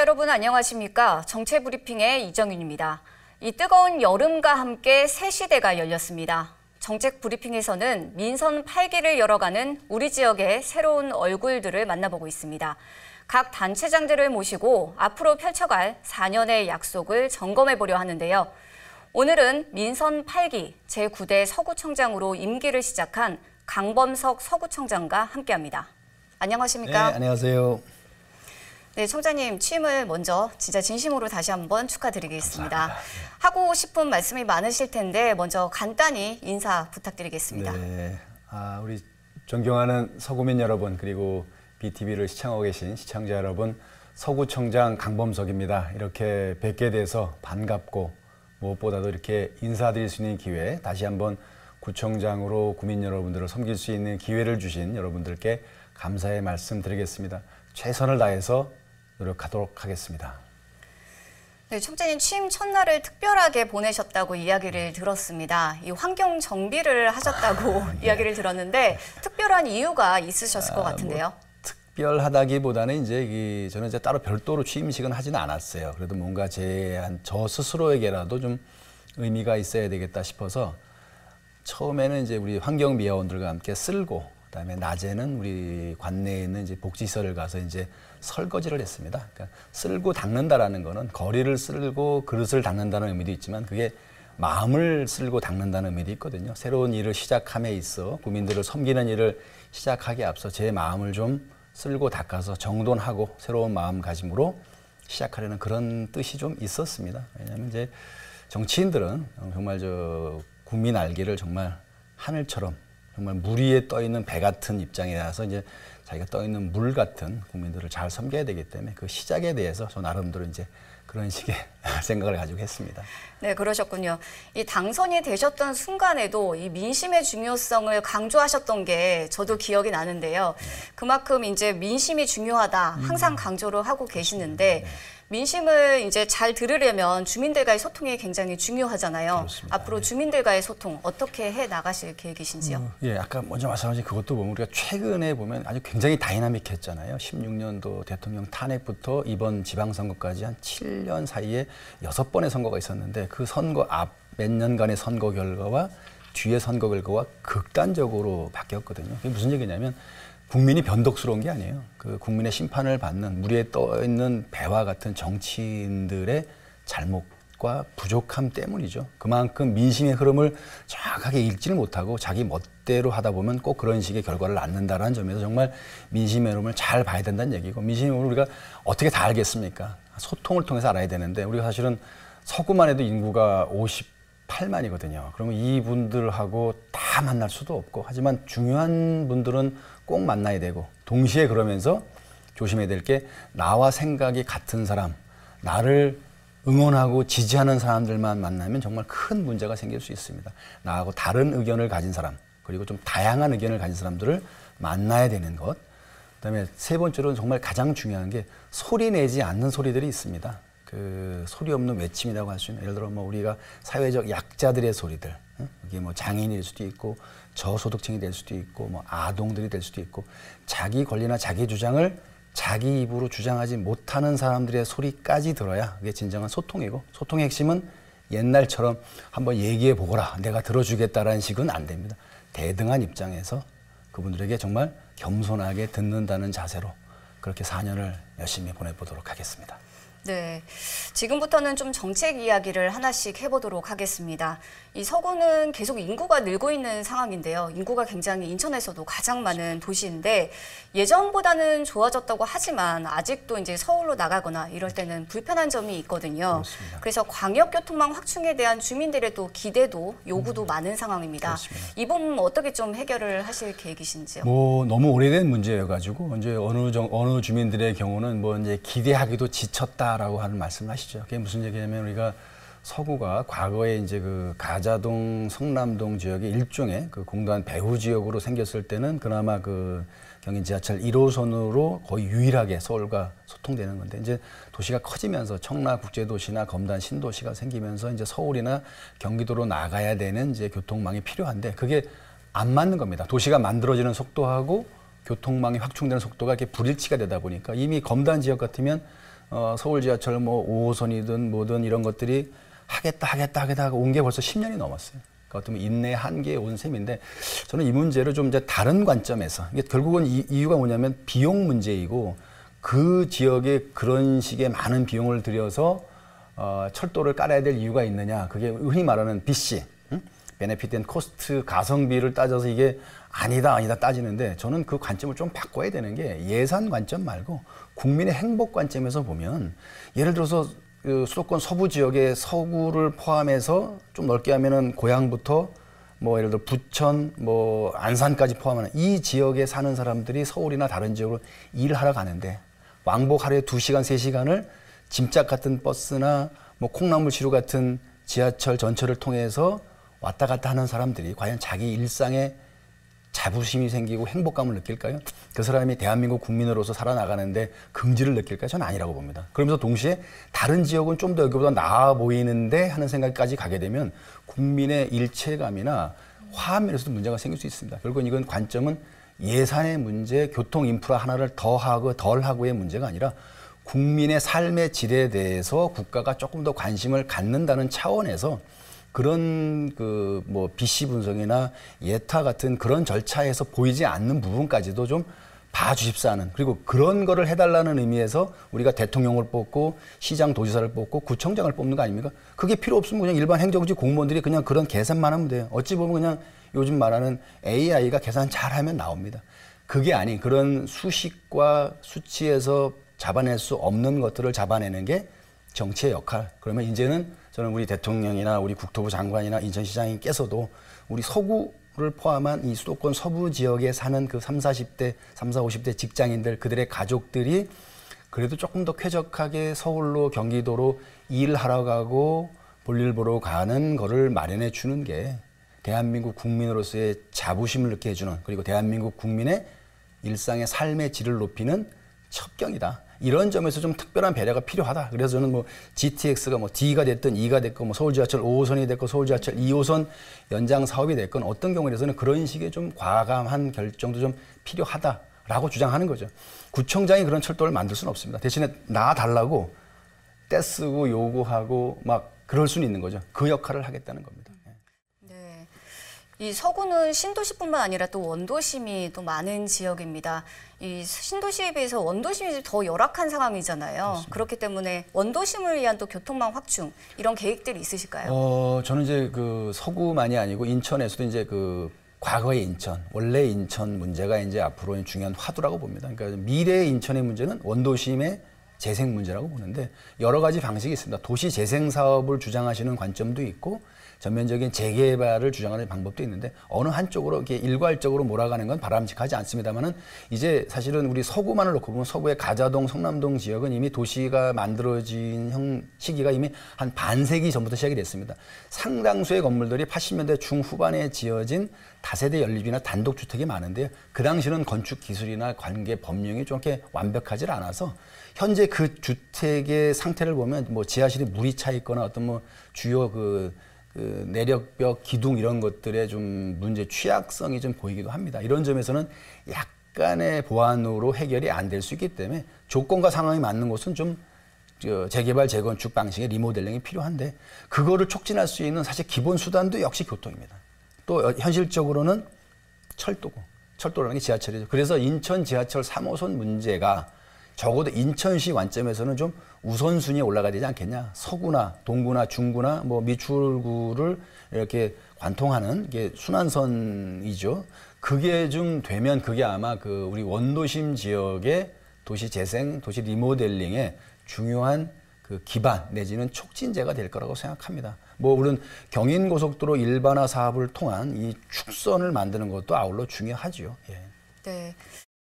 여러분 안녕하십니까? 정체브리핑의 이정윤입니다. 이 뜨거운 여름과 함께 새 시대가 열렸습니다. 정책브리핑에서는 민선 8기를 열어가는 우리 지역의 새로운 얼굴들을 만나보고 있습니다. 각 단체장들을 모시고 앞으로 펼쳐갈 4년의 약속을 점검해보려 하는데요. 오늘은 민선 8기 제9대 서구청장으로 임기를 시작한 강범석 서구청장과 함께합니다. 안녕하십니까? 네, 안녕하세요. 네, 청장님 취임을 먼저 진짜 진심으로 다시 한번 축하드리겠습니다. 감사합니다. 하고 싶은 말씀이 많으실 텐데 먼저 간단히 인사 부탁드리겠습니다. 네, 우리 존경하는 서구민 여러분 그리고 BTV를 시청하고 계신 시청자 여러분, 서구청장 강범석입니다. 이렇게 뵙게 돼서 반갑고 무엇보다도 이렇게 인사드릴 수 있는 기회, 다시 한번 구청장으로 구민 여러분들을 섬길 수 있는 기회를 주신 여러분들께 감사의 말씀 드리겠습니다. 최선을 다해서 노력하도록 하겠습니다. 네, 청장님 취임 첫날을 특별하게 보내셨다고 이야기를 들었습니다. 이 환경 정비를 하셨다고 이야기를 들었는데 특별한 이유가 있으셨을 것 같은데요. 특별하다기보다는 저는 이제 따로 별도로 취임식은 하지는 않았어요. 그래도 뭔가 저 스스로에게라도 좀 의미가 있어야 되겠다 싶어서 처음에는 이제 우리 환경미화원들과 함께 쓸고, 그다음에 낮에는 우리 관내에 있는 이제 복지시설을 가서 이제 설거지를 했습니다. 그러니까 쓸고 닦는다라는 거는 거리를 쓸고 그릇을 닦는다는 의미도 있지만 그게 마음을 쓸고 닦는다는 의미도 있거든요. 새로운 일을 시작함에 있어 국민들을 섬기는 일을 시작하기에 앞서 제 마음을 좀 쓸고 닦아서 정돈하고 새로운 마음가짐으로 시작하려는 그런 뜻이 좀 있었습니다. 왜냐하면 이제 정치인들은 정말 국민 알기를 정말 하늘처럼 정말 물 위에 떠 있는 배 같은 입장이라서 이제 자기가 떠 있는 물 같은 국민들을 잘 섬겨야 되기 때문에 그 시작에 대해서 저 나름대로 이제 그런 식의 생각을 가지고 했습니다. 네, 그러셨군요. 이 당선이 되셨던 순간에도 이 민심의 중요성을 강조하셨던 게 저도 기억이 나는데요. 그만큼 이제 민심이 중요하다 항상 강조를 하고 계시는데 민심을 이제 잘 들으려면 주민들과의 소통이 굉장히 중요하잖아요. 그렇습니다. 앞으로 주민들과의 소통 어떻게 해 나가실 계획이신지요? 예, 아까 먼저 말씀하신 그것도 보면 우리가 최근에 보면 아주 굉장히 다이나믹했잖아요. 16년도 대통령 탄핵부터 이번 지방선거까지 한 7년 사이에 6번의 선거가 있었는데 그 선거 앞 몇 년간의 선거 결과와 뒤의 선거 결과가 극단적으로 바뀌었거든요. 그게 무슨 얘기냐면 국민이 변덕스러운 게 아니에요. 그 국민의 심판을 받는 물 위에 떠 있는 배와 같은 정치인들의 잘못과 부족함 때문이죠. 그만큼 민심의 흐름을 정확하게 읽지를 못하고 자기 멋대로 하다 보면 꼭 그런 식의 결과를 낳는다는 점에서 정말 민심의 흐름을 잘 봐야 된다는 얘기고, 민심의 흐름을 우리가 어떻게 다 알겠습니까? 소통을 통해서 알아야 되는데 우리가 사실은 서구만 해도 인구가 58만이거든요. 그러면 이분들하고 다 만날 수도 없고, 하지만 중요한 분들은 꼭 만나야 되고, 동시에 그러면서 조심해야 될 게 나와 생각이 같은 사람, 나를 응원하고 지지하는 사람들만 만나면 정말 큰 문제가 생길 수 있습니다. 나하고 다른 의견을 가진 사람, 그리고 좀 다양한 의견을 가진 사람들을 만나야 되는 것. 그다음에 세 번째로는 정말 가장 중요한 게 소리 내지 않는 소리들이 있습니다. 그 소리 없는 외침이라고 할 수 있는, 예를 들어 우리가 사회적 약자들의 소리들, 이게 장애인일 수도 있고 저소득층이 될 수도 있고 아동들이 될 수도 있고, 자기 권리나 자기 주장을 자기 입으로 주장하지 못하는 사람들의 소리까지 들어야 그게 진정한 소통이고, 소통의 핵심은 옛날처럼 한번 얘기해 보거라, 내가 들어주겠다라는 식은 안 됩니다. 대등한 입장에서 그분들에게 정말 겸손하게 듣는다는 자세로 그렇게 4년을 열심히 보내보도록 하겠습니다. 네, 지금부터는 좀 정책 이야기를 하나씩 해보도록 하겠습니다. 이 서구는 계속 인구가 늘고 있는 상황인데요. 인구가 굉장히 인천에서도 가장 많은 도시인데 예전보다는 좋아졌다고 하지만 아직도 이제 서울로 나가거나 이럴 때는 불편한 점이 있거든요. 그렇습니다. 그래서 광역교통망 확충에 대한 주민들의 또 기대도 요구도 많은 상황입니다. 그렇습니다. 이 부분 어떻게 좀 해결을 하실 계획이신지요? 너무 오래된 문제여가지고 이제 어느 주민들의 경우는 이제 기대하기도 지쳤다라고 하는 말씀을 하시죠. 그게 무슨 얘기냐면 우리가 서구가 과거에 이제 그 가자동, 성남동 지역이 일종의 그 공단 배후 지역으로 생겼을 때는 그나마 그 경인 지하철 1호선으로 거의 유일하게 서울과 소통되는 건데, 이제 도시가 커지면서 청라국제도시나 검단 신도시가 생기면서 이제 서울이나 경기도로 나가야 되는 이제 교통망이 필요한데 그게 안 맞는 겁니다. 도시가 만들어지는 속도하고 교통망이 확충되는 속도가 이렇게 불일치가 되다 보니까 이미 검단 지역 같으면 서울 지하철 뭐 5호선이든 뭐든 이런 것들이 하겠다 하고 온 게 벌써 10년이 넘었어요. 그러니까 어떤 인내 한계에 온 셈인데 저는 이 문제를 좀 이제 다른 관점에서 이게 결국은 이유가 뭐냐면 비용 문제이고 그 지역에 그런 식의 많은 비용을 들여서 철도를 깔아야 될 이유가 있느냐. 그게 흔히 말하는 BC, 베네핏 앤 코스트 가성비를 따져서 이게 아니다 따지는데 저는 그 관점을 좀 바꿔야 되는 게 예산 관점 말고 국민의 행복 관점에서 보면 예를 들어서 그 수도권 서부 지역의 서구를 포함해서 좀 넓게 하면은 고향부터 뭐 예를 들어 부천, 뭐 안산까지 포함하는 이 지역에 사는 사람들이 서울이나 다른 지역으로 일하러 가는데 왕복 하루에 2시간, 3시간을 짐짝 같은 버스나 뭐 콩나물시루 같은 지하철 전철을 통해서 왔다 갔다 하는 사람들이 과연 자기 일상에 자부심이 생기고 행복감을 느낄까요? 그 사람이 대한민국 국민으로서 살아나가는데 긍지를 느낄까요? 저는 아니라고 봅니다. 그러면서 동시에 다른 지역은 좀 더 여기보다 나아 보이는데 하는 생각까지 가게 되면 국민의 일체감이나 화합면에서도 문제가 생길 수 있습니다. 결국은 이건 관점은 예산의 문제, 교통 인프라 하나를 더하고 덜하고의 문제가 아니라 국민의 삶의 질에 대해서 국가가 조금 더 관심을 갖는다는 차원에서 그런 그 뭐 BC 분석이나 예타 같은 그런 절차에서 보이지 않는 부분까지도 좀 봐주십사 하는 그리고 그런 거를 해달라는 의미에서 우리가 대통령을 뽑고 시장 도지사를 뽑고 구청장을 뽑는 거 아닙니까? 그게 필요 없으면 그냥 일반 행정직 공무원들이 그냥 그런 계산만 하면 돼요. 어찌 보면 그냥 요즘 말하는 AI가 계산 잘하면 나옵니다. 그게 아닌 그런 수식과 수치에서 잡아낼 수 없는 것들을 잡아내는 게 정치의 역할. 그러면 이제는 저는 우리 대통령이나 우리 국토부 장관이나 인천시장님께서도 우리 서구를 포함한 이 수도권 서부 지역에 사는 그 30, 40대, 30, 50대 직장인들 그들의 가족들이 그래도 조금 더 쾌적하게 서울로 경기도로 일하러 가고 볼일 보러 가는 거를 마련해 주는 게 대한민국 국민으로서의 자부심을 느끼게 해주는 그리고 대한민국 국민의 일상의 삶의 질을 높이는 첩경이다. 이런 점에서 좀 특별한 배려가 필요하다. 그래서 저는 뭐 GTX가 뭐 D가 됐든 E가 됐건 뭐 서울 지하철 5호선이 됐건 서울 지하철 2호선 연장 사업이 됐건 어떤 경우에서는 그런 식의 좀 과감한 결정도 좀 필요하다라고 주장하는 거죠. 구청장이 그런 철도를 만들 수는 없습니다. 대신에 놔달라고 떼쓰고 요구하고 막 그럴 수는 있는 거죠. 그 역할을 하겠다는 겁니다. 네. 이 서구는 신도시뿐만 아니라 또 원도심이 또 많은 지역입니다. 이 신도시에 비해서 원도심이 더 열악한 상황이잖아요. 그렇습니다. 그렇기 때문에 원도심을 위한 또 교통망 확충 이런 계획들이 있으실까요? 저는 이제 그 서구만이 아니고 인천에서도 이제 그 과거의 인천, 원래 인천 문제가 이제 앞으로 중요한 화두라고 봅니다. 그러니까 미래의 인천의 문제는 원도심의 재생 문제라고 보는데 여러 가지 방식이 있습니다. 도시 재생 사업을 주장하시는 관점도 있고 전면적인 재개발을 주장하는 방법도 있는데 어느 한쪽으로 이렇게 일괄적으로 몰아가는 건 바람직하지 않습니다만은 이제 사실은 우리 서구만을 놓고 보면 서구의 가자동, 성남동 지역은 이미 도시가 만들어진 시기가 이미 한 반세기 전부터 시작이 됐습니다. 상당수의 건물들이 80년대 중후반에 지어진 다세대 연립이나 단독주택이 많은데요. 그 당시는 건축 기술이나 관계 법령이 좀 이렇게 완벽하지 않아서 현재 그 주택의 상태를 보면 뭐 지하실이 물이 차 있거나 어떤 뭐 주요 그 내력벽, 기둥 이런 것들의 좀 문제 취약성이 좀 보이기도 합니다. 이런 점에서는 약간의 보완으로 해결이 안 될 수 있기 때문에 조건과 상황이 맞는 곳은 좀 재개발, 재건축 방식의 리모델링이 필요한데 그거를 촉진할 수 있는 사실 기본 수단도 역시 교통입니다. 또 현실적으로는 철도라는 게 지하철이죠. 그래서 인천 지하철 3호선 문제가 적어도 인천시 관점에서는 좀 우선순위에 올라가야 되지 않겠냐. 서구나 동구나 중구나 뭐 미추홀구를 이렇게 관통하는 게 순환선이죠. 그게 좀 되면 그게 아마 그 우리 원도심 지역의 도시 재생, 도시 리모델링의 중요한 그 기반 내지는 촉진제가 될 거라고 생각합니다. 뭐 물론 경인고속도로 일반화 사업을 통한 이 축선을 만드는 것도 아울러 중요하지요. 예. 네.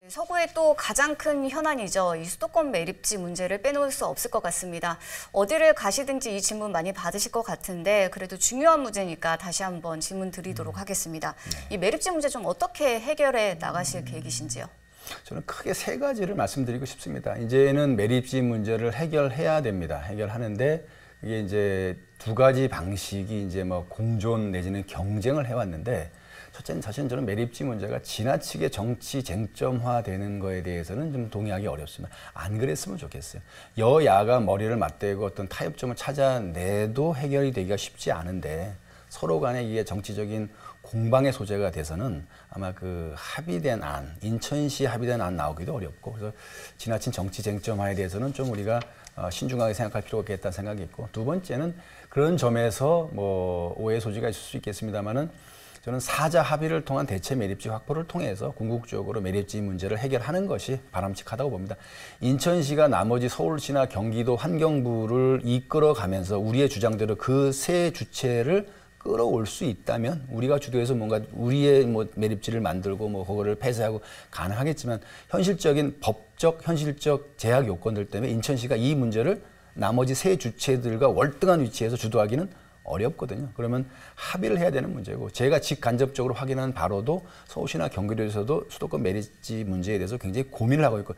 서구의 또 가장 큰 현안이죠. 이 수도권 매립지 문제를 빼놓을 수 없을 것 같습니다. 어디를 가시든지 이 질문 많이 받으실 것 같은데 그래도 중요한 문제니까 다시 한번 질문 드리도록 하겠습니다. 이 매립지 문제 좀 어떻게 해결해 나가실 계획이신지요? 저는 크게 세 가지를 말씀드리고 싶습니다. 이제는 매립지 문제를 해결해야 됩니다. 해결하는데 이게 이제 두 가지 방식이 이제 뭐 공존 내지는 경쟁을 해왔는데 첫째는 사실 저는 매립지 문제가 지나치게 정치 쟁점화되는 거에 대해서는 좀 동의하기 어렵습니다. 안 그랬으면 좋겠어요. 여야가 머리를 맞대고 어떤 타협점을 찾아내도 해결이 되기가 쉽지 않은데 서로 간에 이게 정치적인 공방의 소재가 돼서는 아마 그 합의된 안, 인천시 합의된 안 나오기도 어렵고, 그래서 지나친 정치 쟁점화에 대해서는 좀 우리가 신중하게 생각할 필요가 있겠다는 생각이 있고, 두 번째는 그런 점에서 뭐 오해 소지가 있을 수 있겠습니다만은 저는 사자 합의를 통한 대체 매립지 확보를 통해서 궁극적으로 매립지 문제를 해결하는 것이 바람직하다고 봅니다. 인천시가 나머지 서울시나 경기도 환경부를 이끌어가면서 우리의 주장대로 그 세 주체를 끌어올 수 있다면 우리가 주도해서 뭔가 우리의 뭐 매립지를 만들고 뭐 그거를 폐쇄하고 가능하겠지만 현실적인 법적 현실적 제약 요건들 때문에 인천시가 이 문제를 나머지 세 주체들과 월등한 위치에서 주도하기는 어렵거든요. 그러면 합의를 해야 되는 문제고, 제가 직간접적으로 확인한 바로도 서울시나 경기도에서도 수도권 매립지 문제에 대해서 굉장히 고민을 하고 있고,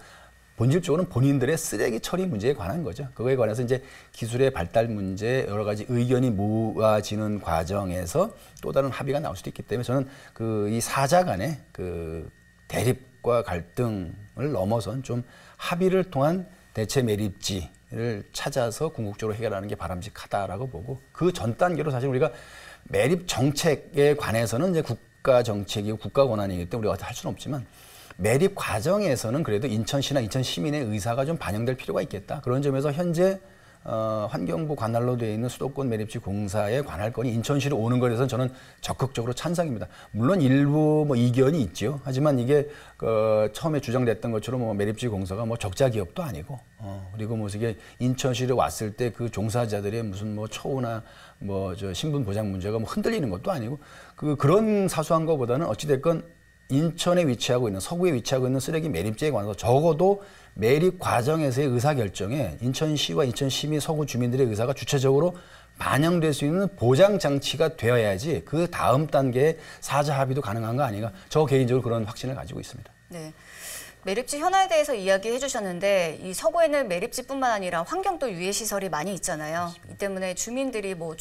본질적으로는 본인들의 쓰레기 처리 문제에 관한 거죠. 그거에 관해서 이제 기술의 발달 문제, 여러 가지 의견이 모아지는 과정에서 또 다른 합의가 나올 수도 있기 때문에 저는 그 이 사자 간의 그 대립과 갈등을 넘어선 좀 합의를 통한 대체 매립지를 찾아서 궁극적으로 해결하는 게 바람직하다라고 보고, 그 전 단계로 사실 우리가 매립 정책에 관해서는 이제 국가 정책이고 국가 권한이기 때문에 우리가 할 수는 없지만 매립 과정에서는 그래도 인천시나 인천 시민의 의사가 좀 반영될 필요가 있겠다. 그런 점에서 현재 환경부 관할로 되어 있는 수도권 매립지 공사의 관할권이 인천시로 오는 것에 대해서는 저는 적극적으로 찬성입니다. 물론 일부 뭐 이견이 있죠. 하지만 이게 처음에 주장됐던 것처럼 뭐 매립지 공사가 뭐 적자 기업도 아니고, 그리고 뭐 이게 인천시로 왔을 때 그 종사자들의 무슨 뭐 처우나 뭐 저 신분 보장 문제가 뭐 흔들리는 것도 아니고, 그런 사소한 것보다는 어찌됐건 인천에 위치하고 있는, 서구에 위치하고 있는 쓰레기 매립지에 관해서 적어도 매립 과정에서의 의사결정에 인천시와 인천시민, 서구 주민들의 의사가 주체적으로 반영될 수 있는 보장 장치가 되어야지 그 다음 단계의 사자 합의도 가능한 거 아닌가, 저 개인적으로 그런 확신을 가지고 있습니다. 네. 매립지 현안에 대해서 이야기해 주셨는데, 이 서구에는 매립지뿐만 아니라 환경도 유해 시설이 많이 있잖아요. 이 때문에 주민들이 뭐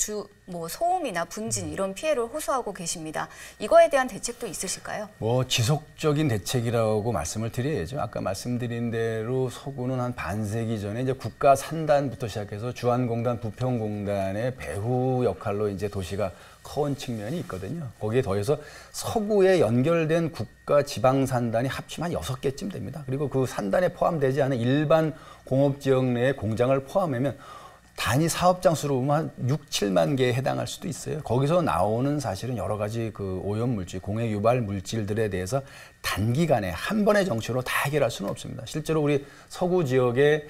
소음이나 분진 이런 피해를 호소하고 계십니다. 이거에 대한 대책도 있으실까요? 뭐 지속적인 대책이라고 말씀을 드려야죠. 아까 말씀드린 대로 서구는 한 반세기 전에 이제 국가 산단부터 시작해서 주한공단, 부평공단의 배후 역할로 이제 도시가 커온 측면이 있거든요. 거기에 더해서 서구에 연결된 국가 지방 산단이 합치면 한 6개쯤 됩니다. 그리고 그 산단에 포함되지 않은 일반 공업지역 내의 공장을 포함하면 단위 사업장 수로 보면 한 6, 7만 개에 해당할 수도 있어요. 거기서 나오는 사실은 여러 가지 그 오염물질, 공해 유발 물질들에 대해서 단기간에 한 번의 정치로 다 해결할 수는 없습니다. 실제로 우리 서구 지역의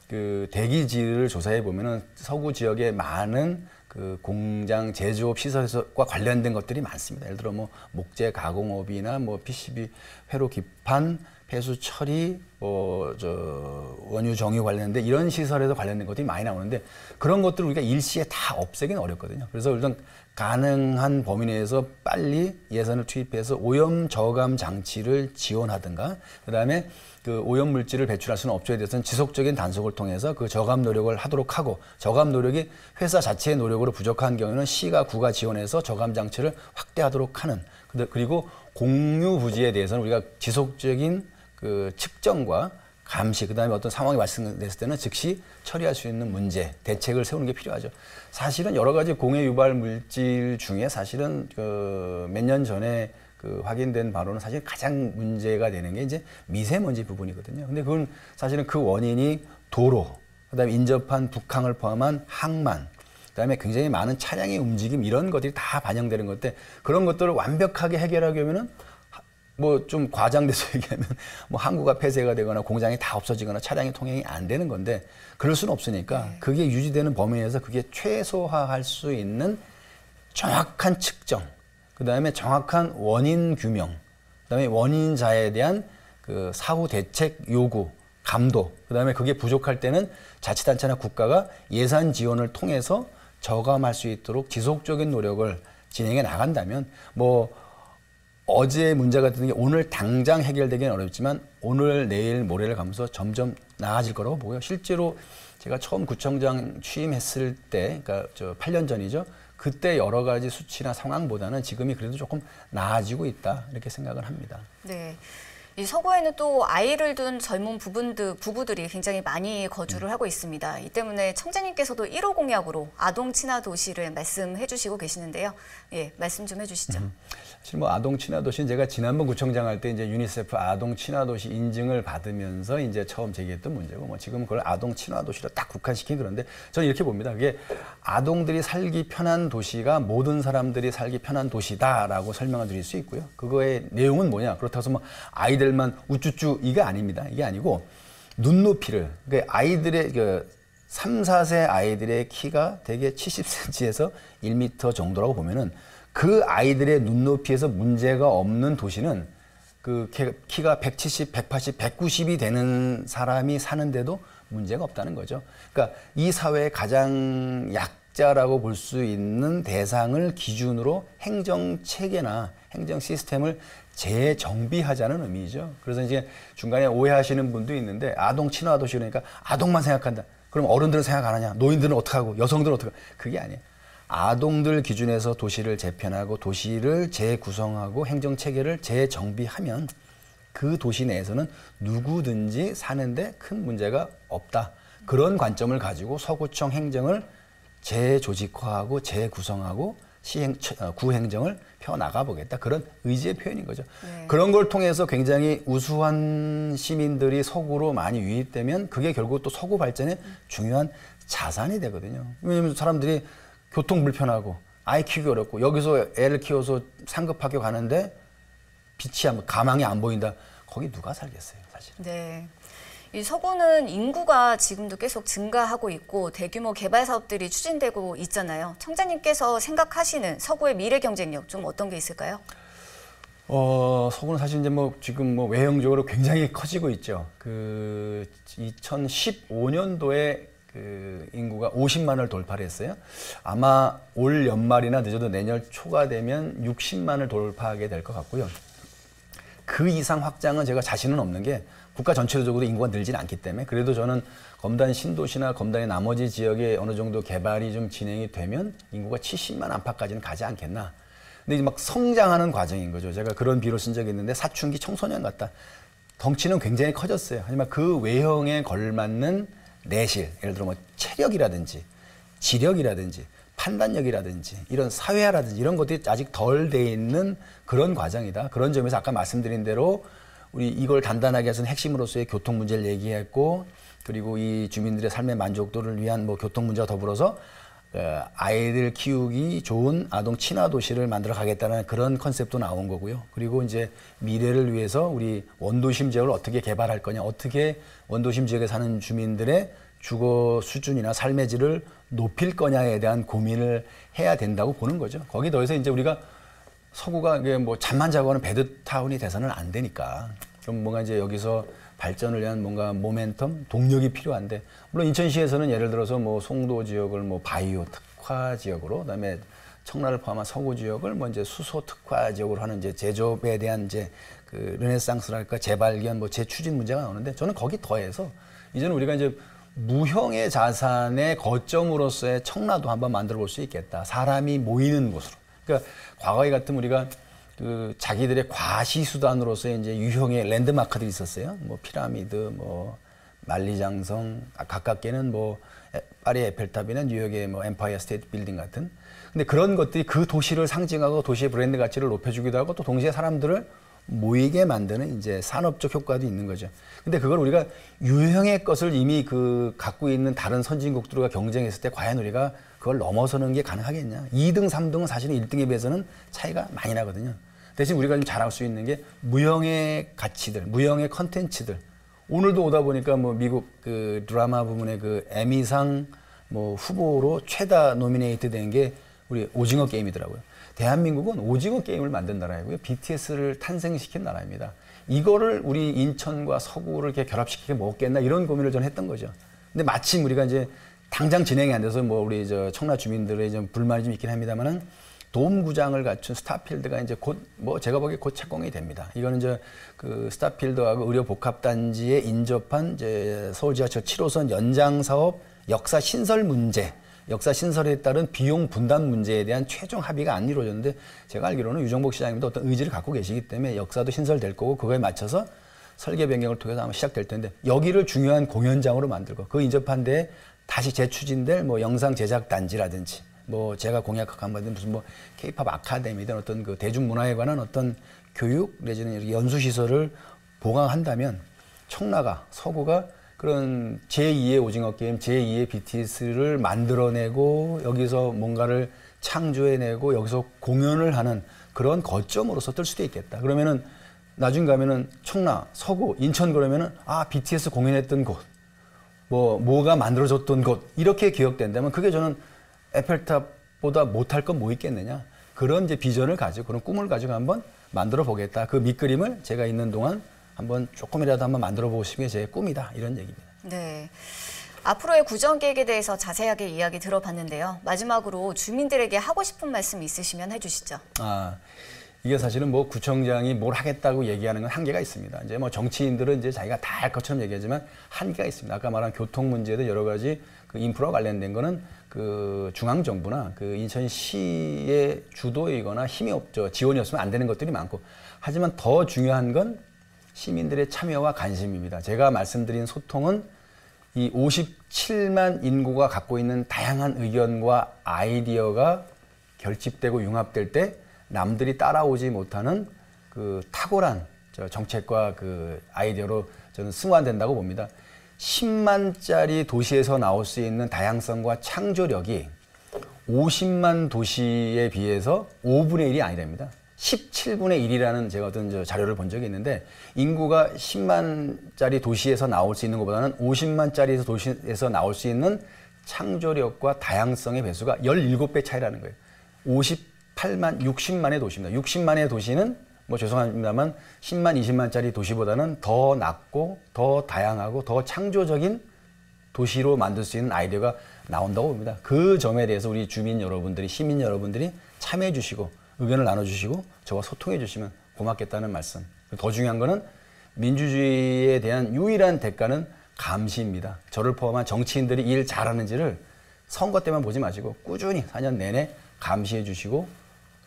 그 대기질을 조사해 보면은 서구 지역에 많은 그 공장 제조업 시설과 관련된 것들이 많습니다. 예를 들어 뭐 목재 가공업이나 뭐 PCB 회로 기판, 폐수 처리, 원유 정유 관련된 이런 시설에서 관련된 것들이 많이 나오는데, 그런 것들을 우리가 일시에 다 없애기는 어렵거든요. 그래서 일단 가능한 범위 내에서 빨리 예산을 투입해서 오염 저감 장치를 지원하든가, 그다음에 그 오염 물질을 배출할 수 있는 업체에 대해서는 지속적인 단속을 통해서 그 저감 노력을 하도록 하고, 저감 노력이 회사 자체의 노력으로 부족한 경우에는 시가 구가 지원해서 저감 장치를 확대하도록 하는, 그리고 공유 부지에 대해서는 우리가 지속적인 그 측정과 감시, 그다음에 어떤 상황이 발생됐을 때는 즉시 처리할 수 있는 문제, 대책을 세우는 게 필요하죠. 사실은 여러 가지 공해 유발 물질 중에 사실은 그 몇 년 전에 그 확인된 바로는 사실 가장 문제가 되는 게 이제 미세먼지 부분이거든요. 근데 그건 사실은 그 원인이 도로, 그다음에 인접한 북항을 포함한 항만, 그다음에 굉장히 많은 차량의 움직임, 이런 것들이 다 반영되는 건데, 그런 것들을 완벽하게 해결하려면은 뭐 좀 과장돼서 얘기하면 뭐 항구가 폐쇄가 되거나 공장이 다 없어지거나 차량이 통행이 안 되는 건데, 그럴 수는 없으니까 그게 유지되는 범위 내에서 그게 최소화할 수 있는 정확한 측정, 그다음에 정확한 원인 규명, 그다음에 원인자에 대한 그 사후 대책 요구, 감독, 그다음에 그게 부족할 때는 자치단체나 국가가 예산 지원을 통해서 저감할 수 있도록 지속적인 노력을 진행해 나간다면, 뭐 어제 문제 같은 게 오늘 당장 해결되기는 어렵지만 오늘, 내일, 모레를 가면서 점점 나아질 거라고 보고요. 실제로 제가 처음 구청장 취임했을 때, 그러니까 8년 전이죠. 그때 여러 가지 수치나 상황보다는 지금이 그래도 조금 나아지고 있다 이렇게 생각을 합니다. 네. 이 서구에는 또 아이를 둔 젊은 부부들이 굉장히 많이 거주를 하고 있습니다. 이 때문에 청자님께서도 1호 공약으로 아동 친화 도시를 말씀해 주시고 계시는데요. 예, 말씀 좀 해주시죠. 사실 뭐 아동 친화 도시는 제가 지난번 구청장 할 때 이제 유니세프 아동 친화 도시 인증을 받으면서 이제 처음 제기했던 문제고 뭐 지금 그걸 아동 친화 도시로 딱 국한시킨 그런데 저는 이렇게 봅니다. 그게 아동들이 살기 편한 도시가 모든 사람들이 살기 편한 도시다라고 설명을 드릴 수 있고요. 그거의 내용은 뭐냐? 그렇다고 해서 뭐 아이들만 우쭈쭈 이게 아닙니다. 이게 아니고 눈높이를 그러니까 아이들의 3, 4세 아이들의 키가 대개 70cm에서 1m 정도라고 보면은 그 아이들의 눈높이에서 문제가 없는 도시는 그 키가 170, 180, 190이 되는 사람이 사는데도 문제가 없다는 거죠. 그러니까 이 사회의 가장 약자라고 볼 수 있는 대상을 기준으로 행정 체계나 행정 시스템을 재정비하자는 의미죠. 그래서 이제 중간에 오해하시는 분도 있는데 아동 친화 도시 그러니까 아동만 생각한다. 그럼 어른들은 생각 안 하냐? 노인들은 어떡하고? 여성들은 어떡하고? 그게 아니에요. 아동들 기준에서 도시를 재편하고 도시를 재구성하고 행정체계를 재정비하면 그 도시 내에서는 누구든지 사는데 큰 문제가 없다. 그런 관점을 가지고 서구청 행정을 재조직화하고 재구성하고 구행정을 펴나가 보겠다. 그런 의지의 표현인 거죠. 네. 그런 걸 통해서 굉장히 우수한 시민들이 서구로 많이 유입되면 그게 결국 또 서구 발전의 중요한 자산이 되거든요. 왜냐하면 사람들이 교통 불편하고 아이 키우기 어렵고 여기서 애를 키워서 상급학교 가는데 가망이 안 보인다. 거기 누가 살겠어요, 사실. 네. 이 서구는 인구가 지금도 계속 증가하고 있고 대규모 개발 사업들이 추진되고 있잖아요. 청자님께서 생각하시는 서구의 미래 경쟁력 좀 어떤 게 있을까요? 서구는 사실 이제 지금 외형적으로 굉장히 커지고 있죠. 2015년도에 인구가 50만을 돌파를 했어요. 아마 올 연말이나 늦어도 내년 초가 되면 60만을 돌파하게 될 것 같고요. 그 이상 확장은 제가 자신은 없는 게 국가 전체적으로 인구가 늘지는 않기 때문에 그래도 저는 검단 신도시나 검단의 나머지 지역에 어느 정도 개발이 좀 진행이 되면 인구가 70만 안팎까지는 가지 않겠나. 근데 이제 막 성장하는 과정인 거죠. 제가 그런 비로 쓴 적이 있는데 사춘기 청소년 같다. 덩치는 굉장히 커졌어요. 하지만 그 외형에 걸맞는 내실, 예를 들어 체력이라든지 지력이라든지 판단력이라든지 이런 사회화라든지 이런 것들이 아직 덜 돼 있는 그런 과정이다. 그런 점에서 아까 말씀드린 대로 우리 이걸 단단하게 해서는 핵심으로서의 교통 문제를 얘기했고 그리고 이 주민들의 삶의 만족도를 위한 교통 문제와 더불어서 아이들 키우기 좋은 아동 친화 도시를 만들어 가겠다는 그런 컨셉도 나온 거고요. 그리고 이제 미래를 위해서 우리 원도심 지역을 어떻게 개발할 거냐, 어떻게 원도심 지역에 사는 주민들의 주거 수준이나 삶의 질을 높일 거냐에 대한 고민을 해야 된다고 보는 거죠. 거기 더해서 이제 우리가 서구가 잠만 자고 하는 배드타운이 돼서는 안 되니까 좀 뭔가 이제 여기서 발전을 위한 뭔가 모멘텀, 동력이 필요한데 물론 인천시에서는 예를 들어서 송도 지역을 바이오 특화 지역으로 그다음에 청라를 포함한 서구 지역을 이제 수소 특화 지역으로 하는 이제 제조업에 대한 이제 그 르네상스랄까 재발견 재추진 문제가 나오는데 저는 거기 더해서 이제는 우리가 이제 무형의 자산의 거점으로서의 청라도 한번 만들어 볼 수 있겠다. 사람이 모이는 곳으로. 그러니까 과거에 같으면 우리가 자기들의 과시수단으로서의 이제 유형의 랜드마크들이 있었어요. 피라미드, 만리장성, 가깝게는 파리 에펠탑이나 뉴욕의 엠파이어 스테이트 빌딩 같은. 근데 그런 것들이 그 도시를 상징하고 도시의 브랜드 가치를 높여주기도 하고 또 동시에 사람들을 모이게 만드는 이제 산업적 효과도 있는 거죠. 근데 그걸 우리가 유형의 것을 이미 갖고 있는 다른 선진국들과 경쟁했을 때 과연 우리가 그걸 넘어서는 게 가능하겠냐. 2등, 3등은 사실은 1등에 비해서는 차이가 많이 나거든요. 대신 우리가 좀 잘할 수 있는 게 무형의 가치들, 무형의 컨텐츠들. 오늘도 오다 보니까 미국 드라마 부문의 에미상 후보로 최다 노미네이트 된 게 우리 오징어 게임이더라고요. 대한민국은 오징어 게임을 만든 나라이고요. BTS를 탄생시킨 나라입니다. 이거를 우리 인천과 서구를 이렇게 결합시키게 먹겠나 이런 고민을 전 했던 거죠. 근데 마침 우리가 이제 당장 진행이 안 돼서 우리 청라 주민들의 좀 불만이 좀 있긴 합니다만은 돔구장을 갖춘 스타필드가 이제 곧 제가 보기에 곧 착공이 됩니다. 이거는 이제 스타필드하고 의료복합단지에 인접한 이제 서울 지하철 7호선 연장 사업 역사 신설 문제 역사 신설에 따른 비용 분담 문제에 대한 최종 합의가 안 이루어졌는데 제가 알기로는 유정복 시장님도 어떤 의지를 갖고 계시기 때문에 역사도 신설될 거고 그거에 맞춰서 설계 변경을 통해서 아마 시작될 텐데 여기를 중요한 공연장으로 만들고 그 인접한 데에 다시 재추진될 뭐 영상 제작 단지라든지 뭐 제가 공약한 바는 무슨 뭐 K-팝 아카데미든 어떤 그 대중문화에 관한 어떤 교육 내지는 연수 시설을 보강한다면 청라가 서구가 그런 제2의 오징어 게임, 제2의 BTS를 만들어내고 여기서 뭔가를 창조해내고 여기서 공연을 하는 그런 거점으로서 뜰 수도 있겠다. 그러면은 나중 가면은 청라, 서구, 인천 그러면은 아 BTS 공연했던 곳, 뭐가 만들어졌던 곳 이렇게 기억된다면 그게 저는 에펠탑보다 못할 건 뭐 있겠느냐. 그런 이제 비전을 가지고 그런 꿈을 가지고 한번 만들어 보겠다. 그 밑그림을 제가 있는 동안 한번 조금이라도 한번 만들어 보고 싶은 게 제 꿈이다. 이런 얘기입니다. 네. 앞으로의 구정 계획에 대해서 자세하게 이야기 들어봤는데요. 마지막으로 주민들에게 하고 싶은 말씀 있으시면 해주시죠. 이게 사실은 뭐 구청장이 뭘 하겠다고 얘기하는 건 한계가 있습니다. 이제 뭐 정치인들은 이제 자기가 다 할 것처럼 얘기하지만 한계가 있습니다. 아까 말한 교통 문제도 여러 가지 그 인프라 관련된 거는 그 중앙정부나 그 인천시의 주도이거나 힘이 없죠. 지원이 없으면 안 되는 것들이 많고. 하지만 더 중요한 건 시민들의 참여와 관심입니다. 제가 말씀드린 소통은 이 57만 인구가 갖고 있는 다양한 의견과 아이디어가 결집되고 융합될 때 남들이 따라오지 못하는 그 탁월한 정책과 그 아이디어로 저는 승화된다고 봅니다. 10만짜리 도시에서 나올 수 있는 다양성과 창조력이 50만 도시에 비해서 5분의 1이 아니랍니다. 17분의 1이라는 제가 어떤 자료를 본 적이 있는데 인구가 10만짜리 도시에서 나올 수 있는 것보다는 50만짜리 도시에서 나올 수 있는 창조력과 다양성의 배수가 17배 차이라는 거예요. 58만, 60만의 도시입니다. 60만의 도시는 뭐 죄송합니다만 10만, 20만짜리 도시보다는 더 낮고 더 다양하고 더 창조적인 도시로 만들 수 있는 아이디어가 나온다고 봅니다. 그 점에 대해서 우리 주민 여러분들이, 시민 여러분들이 참여해 주시고 의견을 나눠주시고 저와 소통해 주시면 고맙겠다는 말씀. 더 중요한 거는 민주주의에 대한 유일한 대가는 감시입니다. 저를 포함한 정치인들이 일 잘하는지를 선거 때만 보지 마시고 꾸준히 4년 내내 감시해 주시고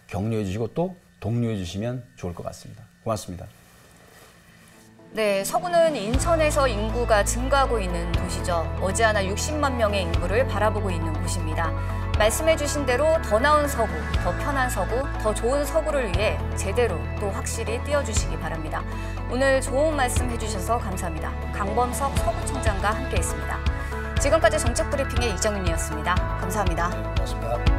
격려해 주시고 또 독려해 주시면 좋을 것 같습니다. 고맙습니다. 네, 서구는 인천에서 인구가 증가하고 있는 도시죠. 머지않아 60만 명의 인구를 바라보고 있는 곳입니다. 말씀해 주신 대로 더 나은 서구, 더 편한 서구, 더 좋은 서구를 위해 제대로 또 확실히 뛰어주시기 바랍니다. 오늘 좋은 말씀 해주셔서 감사합니다. 강범석 서구청장과 함께했습니다. 지금까지 정책브리핑의 이정윤이었습니다. 감사합니다. 고맙습니다.